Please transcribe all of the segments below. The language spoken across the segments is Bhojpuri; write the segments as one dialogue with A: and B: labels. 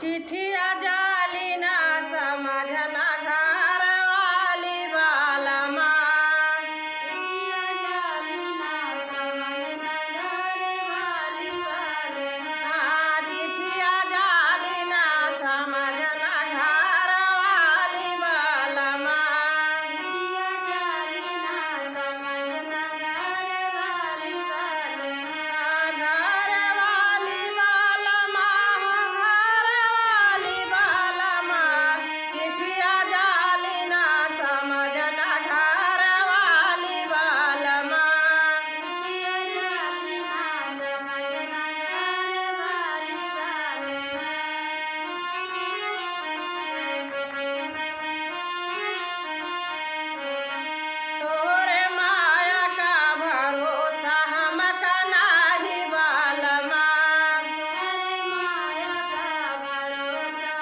A: चिठिया जाली ना समझना घर वाली बालमा।
B: चिठिया जाली ना समझना घर वाली बालमा।
A: हाँ, चिठिया जाली ना समझना घर वाली बालमा।
B: चिठिया जाली ना समझना घर वाली बालमा।
A: घर वाली बालमा हो घर वाली बालमा। चिठिया जाली ना समझना घर वाली बालमा।
B: चिठिया जाली ना समझना घर वाली बालमा।
A: तोरे माया का भरोसा हमका नाही बालमा।
B: तोरे माया का भरोसा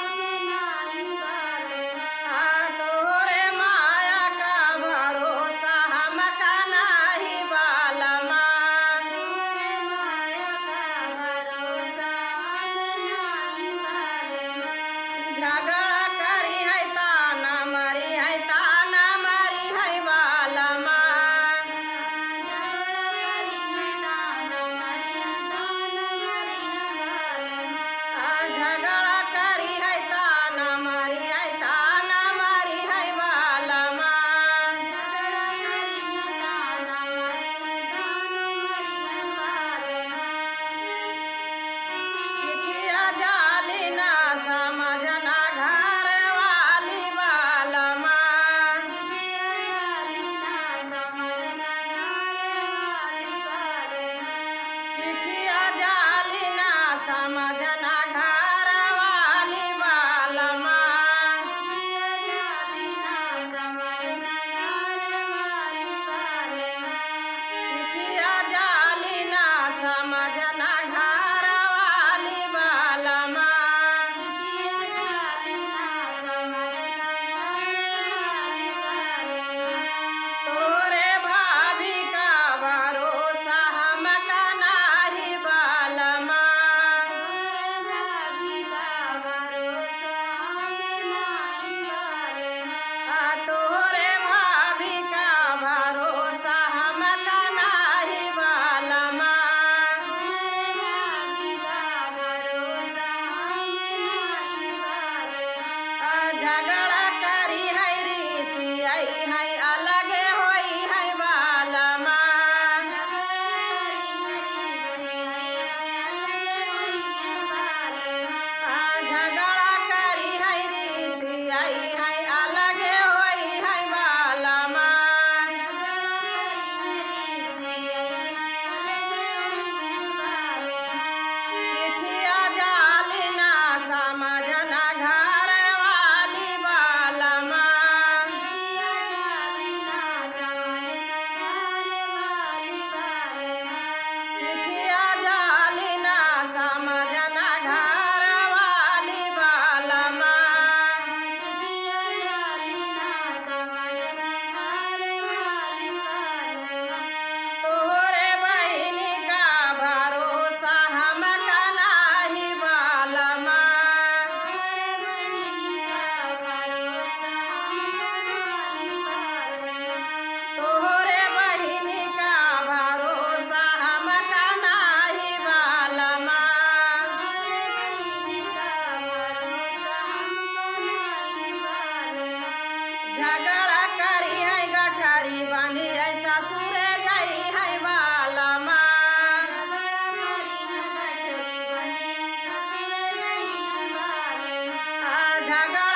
B: हमें नाही बालमा।
A: तोरे माया का भरोसा हमका नाही बालमा।
B: तोरे माया का भरोसा हमें नाही बालमा।
A: झगड़ा करी है ताना मरी है ताना मरी है बालमा।
B: झगड़ा करी है ताना मरी है ताना मरी है बालमा।
A: झगड़ा करी है ताना मरी है ताना मरी है बालमा।
B: झगड़ा करी है ताना मरी है ताना मरी है बालमा।
A: चिठिया जाली ना समझना घर वाली बालमा।
B: चिठिया जाली ना समझना घर वाली बालमा।
A: चिठिया जाली ना समझना घर वाली बालमा।
B: चिठिया जाली ना समझना घर वाली बालमा।
A: चिठिया जाली ना समझना घर वाली बालमा।
B: चिठिया जाली ना समझना घर वाली बालमा।
A: तोरे भाभी का भरोसा हमका नाही बालमा।
B: तोरे भाभी का भरोसा हमें नाही बालमा।
A: तोरे भाभी का भरोसा हमका नाही बालमा।
B: तोरे भाभी का भरोसा हमें नाही बालमा।
A: झगड़ा करी है ऋषि आई है अलगे होई है बालमा। झगड़ा करी है ऋषि आई है अलगे होई है बालमा। चिठिया जाली ना समझना घर वाली बालमा। चिठिया जाली ना समझना घर वाली बालमा। तोरे बहिनी का भरोसा हमका नाही बालमा। तोरे बहिनी का भरोसा हमका नाही बालमा। झगड़ा करी है गठरी बांधी है ससुरे जाई है बालमा। झगड़ा